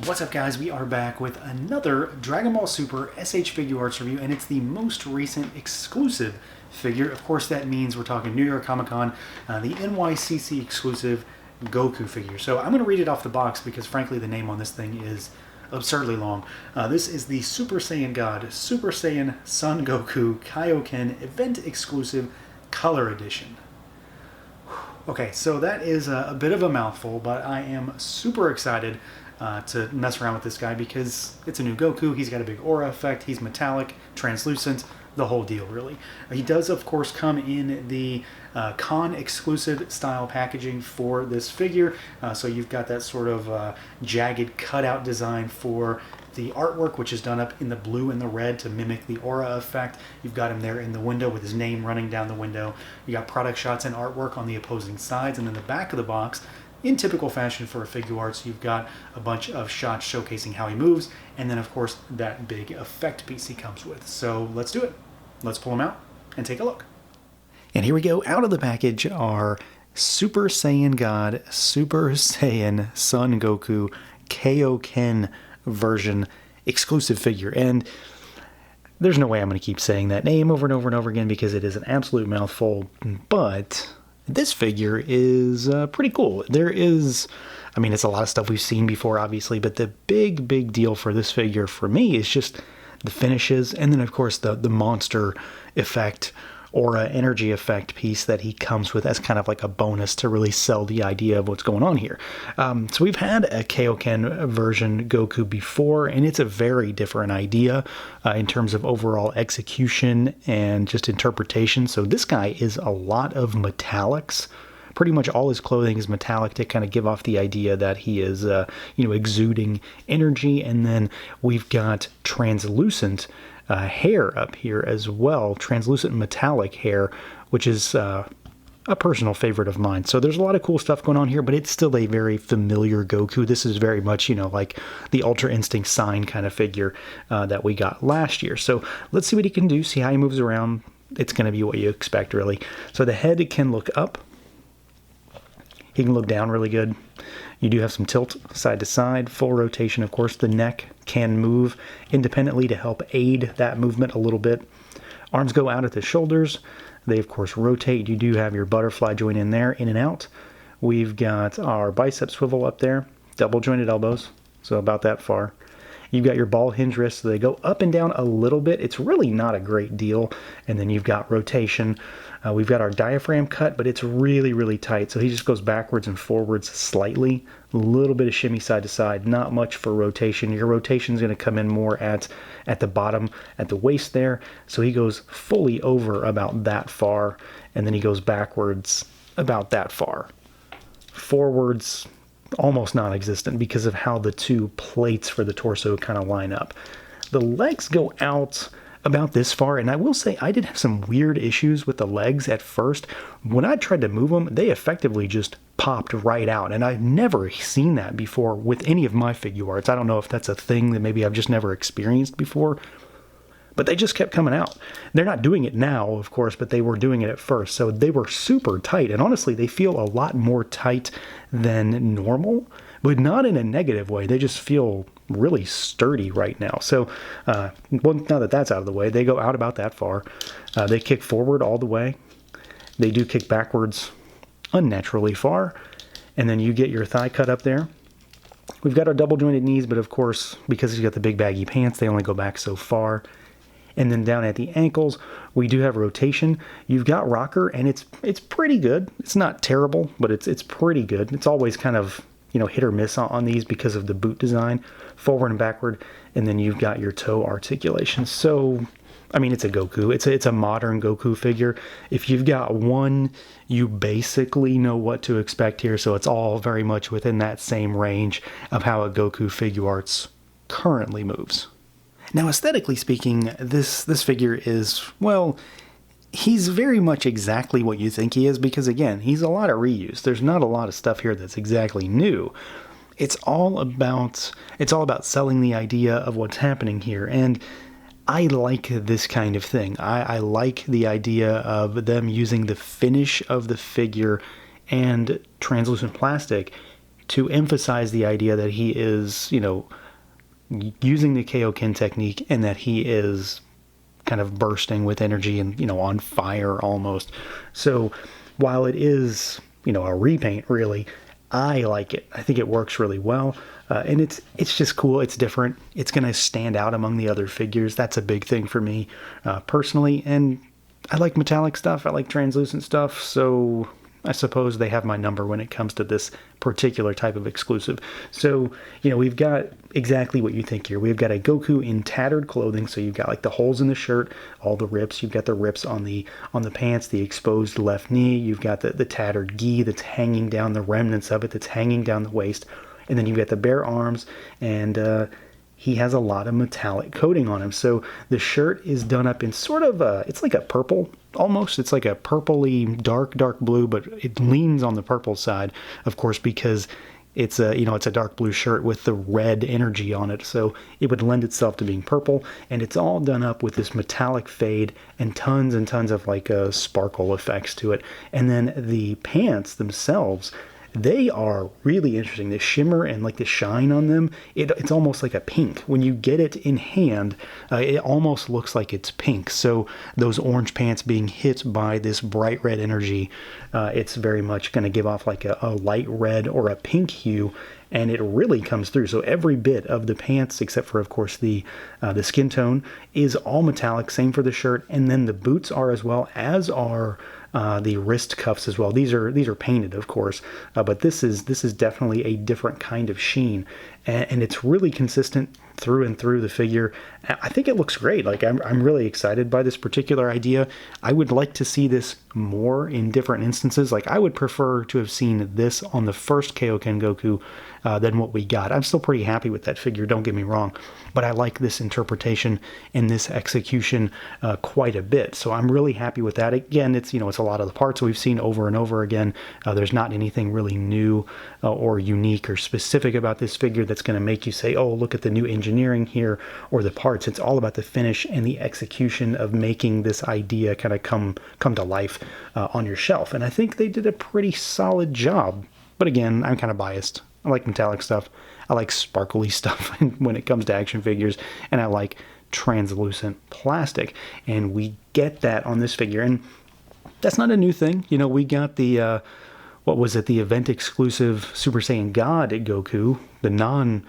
What's up, guys? We are back with another Dragon Ball Super SH Figuarts review, and it's the most recent exclusive figure. Of course, that means we're talking New York Comic Con, the NYCC exclusive Goku figure. So I'm going to read it off the box because, frankly, the name on this thing is absurdly long. This is the Super Saiyan God, Super Saiyan Son Goku Kaio-Ken event exclusive color edition. Okay, so that is a bit of a mouthful, but I am super excited to mess around with this guy because it's a new Goku. He's got a big aura effect. He's metallic, translucent, the whole deal, really. He does, of course, come in the con exclusive style packaging for this figure. So you've got that sort of jagged cutout design for the artwork, which is done up in the blue and the red to mimic the aura effect. You've got him there in the window with his name running down the window. You got product shots and artwork on the opposing sides, and then the back of the box, in typical fashion for a Figuarts, you've got a bunch of shots showcasing how he moves, and then of course that big effect piece he comes with. So let's do it. Let's pull him out and take a look. And here we go. Out of the package are Super Saiyan God, Super Saiyan Son Goku Kaio-Ken version exclusive figure. And there's no way I'm going to keep saying that name over and over and over again because it is an absolute mouthful, but this figure is pretty cool. There is, I mean, it's a lot of stuff we've seen before, obviously, but the big deal for this figure for me is just the finishes, and then, of course, the monster effect, aura energy effect piece that he comes with as kind of like a bonus to really sell the idea of what's going on here. So we've had a Kaio-Ken version Goku before, and it's a very different idea in terms of overall execution and just interpretation. So this guy is a lot of metallics. Pretty much all his clothing is metallic to kind of give off the idea that he is, exuding energy. And then we've got translucent hair up here as well, translucent metallic hair, which is a personal favorite of mine. So there's a lot of cool stuff going on here, but it's still a very familiar Goku. This is very much, like the Ultra Instinct sign kind of figure that we got last year. So let's see what he can do, see how he moves around. It's going to be what you expect, really. So the head can look up. He can look down really good. You do have some tilt side to side, full rotation, of course. The neck can move independently to help aid that movement a little bit. Arms go out at the shoulders. They, of course, rotate. You do have your butterfly joint in there, in and out. We've got our bicep swivel up there, double jointed elbows, so about that far. You've got your ball hinge wrists, so they go up and down a little bit. It's really not a great deal. And then you've got rotation. We've got our diaphragm cut, but it's really tight. So he just goes backwards and forwards slightly. A little bit of shimmy side to side, not much for rotation. Your rotation is going to come in more at the bottom, at the waist there. So he goes fully over about that far, and then he goes backwards about that far. Forwards, almost non-existent because of how the two plates for the torso kind of line up. The legs go out about this far, and I will say I did have some weird issues with the legs at first. When I tried to move them, they effectively just popped right out, and I've never seen that before with any of my Figuarts. I don't know if that's a thing that maybe I've just never experienced before, but they just kept coming out. They're not doing it now, of course, but they were doing it at first. So they were super tight. And honestly, they feel a lot more tight than normal, but not in a negative way. They just feel really sturdy right now. So now that that's out of the way, they go out about that far. They kick forward all the way. They do kick backwards unnaturally far. And then you get your thigh cut up there. We've got our double jointed knees, but of course, because he's got the big baggy pants, they only go back so far. And then down at the ankles, we do have rotation. You've got rocker, and it's pretty good. It's not terrible, but it's pretty good. It's always kind of, hit or miss on these because of the boot design, forward and backward. And then you've got your toe articulation. So, I mean, it's a Goku. It's a modern Goku figure. If you've got one, you basically know what to expect here. So it's all very much within that same range of how a Goku Figuarts currently moves. Now, aesthetically speaking, this figure is, well, he's very much exactly what you think he is because, again, he's a lot of reuse. There's not a lot of stuff here that's exactly new. It's all about selling the idea of what's happening here, and I like this kind of thing. I like the idea of them using the finish of the figure and translucent plastic to emphasize the idea that he is, using the Kaio-Ken technique and that he is kind of bursting with energy and, on fire almost. So while it is, a repaint, really, I like it. I think it works really well. And it's just cool. It's different. It's going to stand out among the other figures. That's a big thing for me personally. And I like metallic stuff. I like translucent stuff. So I suppose they have my number when it comes to this particular type of exclusive. So, we've got exactly what you think here. We've got a Goku in tattered clothing. So you've got like the holes in the shirt, all the rips. You've got the rips on the pants, the exposed left knee. You've got the tattered gi that's hanging down, the remnants of it that's hanging down the waist. And then you've got the bare arms, and he has a lot of metallic coating on him. So the shirt is done up in sort of it's like a purple almost. It's like a purpley dark blue, but it leans on the purple side, of course, because it's a dark blue shirt with the red energy on it. So it would lend itself to being purple, and it's all done up with this metallic fade and tons of like sparkle effects to it. And then the pants themselves, they are really interesting. The shimmer and like the shine on them, it's almost like a pink. When you get it in hand, it almost looks like it's pink. So those orange pants being hit by this bright red energy, it's very much going to give off like a light red or a pink hue, and it really comes through. So every bit of the pants, except for, of course, the skin tone, is all metallic. Same for the shirt, and then the boots are as well, as are the wrist cuffs as well. These are painted, of course, but this is definitely a different kind of sheen, and it's really consistent through and through the figure. I think it looks great. Like I'm really excited by this particular idea. I would like to see this more in different instances. Like I would prefer to have seen this on the first Kaio-Ken Goku than what we got. I'm still pretty happy with that figure, don't get me wrong, but I like this interpretation and this execution quite a bit. So I'm really happy with that. Again, it's it's a lot of the parts we've seen over and over again. There's not anything really new or unique or specific about this figure that's going to make you say, oh, look at the new engineering here or the parts. It's all about the finish and the execution of making this idea kind of come to life on your shelf. And I think they did a pretty solid job. But again, I'm kind of biased. I like metallic stuff. I like sparkly stuff when it comes to action figures, and I like translucent plastic. And we get that on this figure, and that's not a new thing. We got the the event exclusive Super Saiyan God at Goku, the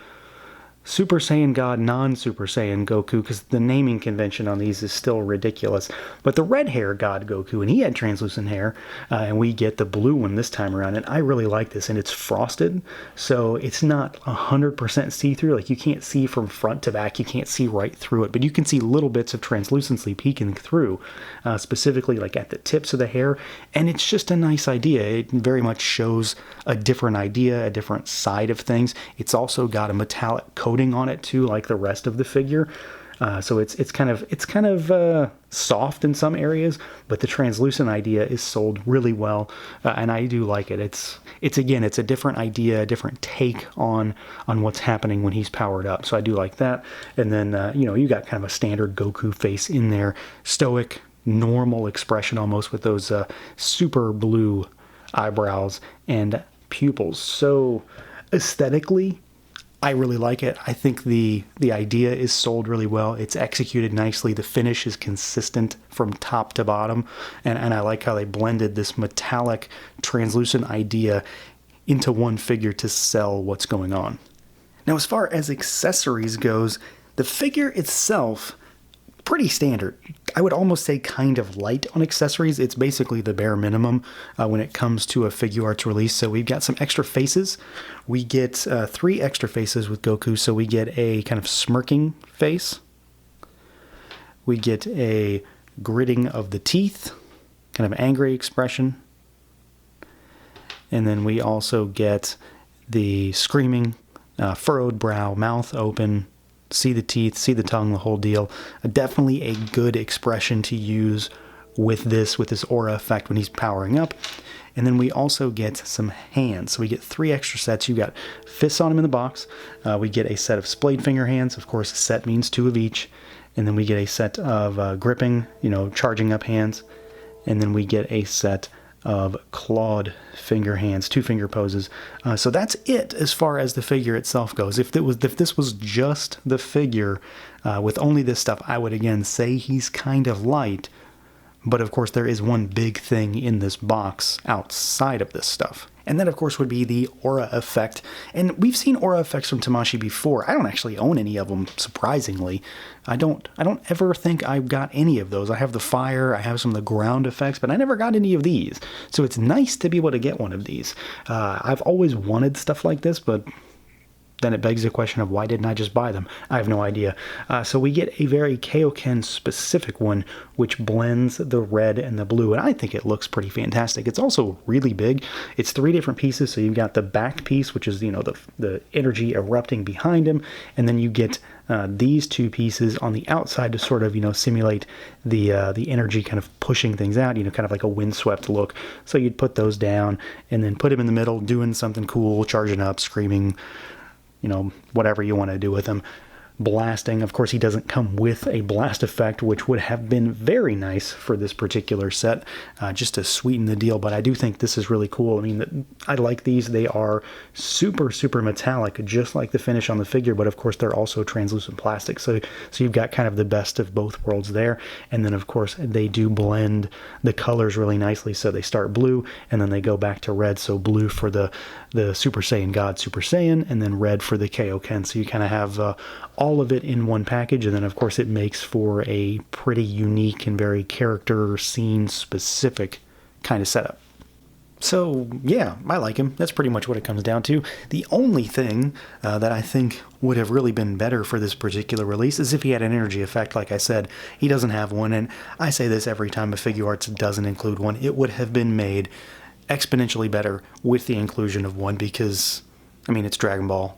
Super Saiyan God, non-Super Saiyan Goku, because the naming convention on these is still ridiculous. But the red hair God Goku, and he had translucent hair, and we get the blue one this time around, and I really like this, and it's frosted, so it's not 100% see-through. Like, you can't see from front to back, you can't see right through it, but you can see little bits of translucency peeking through, specifically like at the tips of the hair, and it's just a nice idea. It very much shows a different idea, a different side of things. It's also got a metallic coating on it too, like the rest of the figure. So it's kind of soft in some areas, but the translucent idea is sold really well, and I do like it. It's a different idea, a different take on what's happening when he's powered up. So I do like that. And then you got kind of a standard Goku face in there, stoic, normal expression almost, with those super blue eyebrows and pupils. So aesthetically, I really like it. I think the idea is sold really well. It's executed nicely. The finish is consistent from top to bottom. And I like how they blended this metallic, translucent idea into one figure to sell what's going on. Now, as far as accessories goes, the figure itself, pretty standard. I would almost say kind of light on accessories. It's basically the bare minimum when it comes to a Figuarts release. So we've got some extra faces. We get 3 extra faces with Goku. So we get a kind of smirking face. We get a gritting of the teeth, kind of angry expression. And then we also get the screaming, furrowed brow, mouth open, see the teeth, see the tongue, the whole deal. Definitely a good expression to use with this aura effect when he's powering up. And then we also get some hands. So we get 3 extra sets. You got fists on him in the box. We get a set of splayed finger hands. Of course, a set means 2 of each. And then we get a set of gripping, charging up hands. And then we get a set of 3 extra sets. You got fists on him in the box. We get a set of splayed finger hands. Of course, a set means 2 of each. And then we get a set of gripping, charging up hands. And then we get a set of of clawed finger hands, 2-finger poses. So that's it as far as the figure itself goes. If this was just the figure with only this stuff, I would again say he's kind of light. But of course, there is one big thing in this box outside of this stuff. And that, of course, would be the aura effect. And we've seen aura effects from Tamashii before. I don't actually own any of them, surprisingly. I don't ever think I've got any of those. I have the fire, I have some of the ground effects, but I never got any of these. So it's nice to be able to get one of these. I've always wanted stuff like this, but then it begs the question of why didn't I just buy them? I have no idea. So we get a very Kaio-Ken specific one, which blends the red and the blue, and I think it looks pretty fantastic. It's also really big. It's 3 different pieces, so you've got the back piece, which is, the energy erupting behind him, and then you get these 2 pieces on the outside to sort of, simulate the energy kind of pushing things out, kind of like a windswept look. So you'd put those down and then put him in the middle, doing something cool, charging up, screaming, whatever you want to do with him. Blasting. Of course, he doesn't come with a blast effect, which would have been very nice for this particular set, just to sweeten the deal. But I do think this is really cool. I mean, I like these. They are super, super metallic, just like the finish on the figure, but of course, they're also translucent plastic. So you've got kind of the best of both worlds there. And then, of course, they do blend the colors really nicely. So they start blue, and then they go back to red. So blue for the Super Saiyan God Super Saiyan, and then red for the Kaio-Ken. So you kind of have all of it in one package, and then of course it makes for a pretty unique and very character scene specific kind of setup. So yeah, I like him. That's pretty much what it comes down to. The only thing that I think would have really been better for this particular release is if he had an energy effect. Like I said, he doesn't have one, and I say this every time a Figuarts doesn't include one. It would have been made exponentially better with the inclusion of one, because I mean, it's Dragon Ball.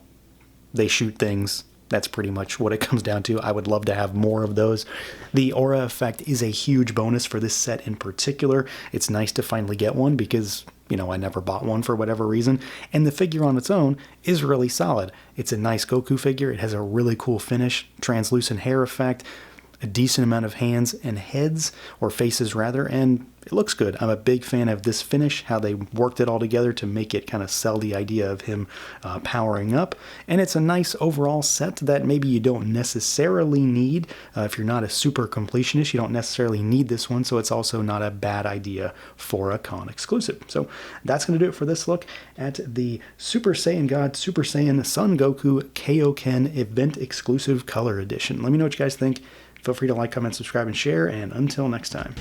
They shoot things. That's pretty much what it comes down to. I would love to have more of those. The aura effect is a huge bonus for this set in particular. It's nice to finally get one because, I never bought one for whatever reason. And the figure on its own is really solid. It's a nice Goku figure. It has a really cool finish, translucent hair effect, a decent amount of hands and heads, or faces rather, and it looks good. I'm a big fan of this finish, how they worked it all together to make it kind of sell the idea of him powering up. And it's a nice overall set that maybe you don't necessarily need. If you're not a super completionist, you don't necessarily need this one, so it's also not a bad idea for a con exclusive. So that's going to do it for this look at the Super Saiyan God Super Saiyan Son Goku Kaio-Ken Event Exclusive Color Edition. Let me know what you guys think. Feel free to like, comment, subscribe, and share, and until next time.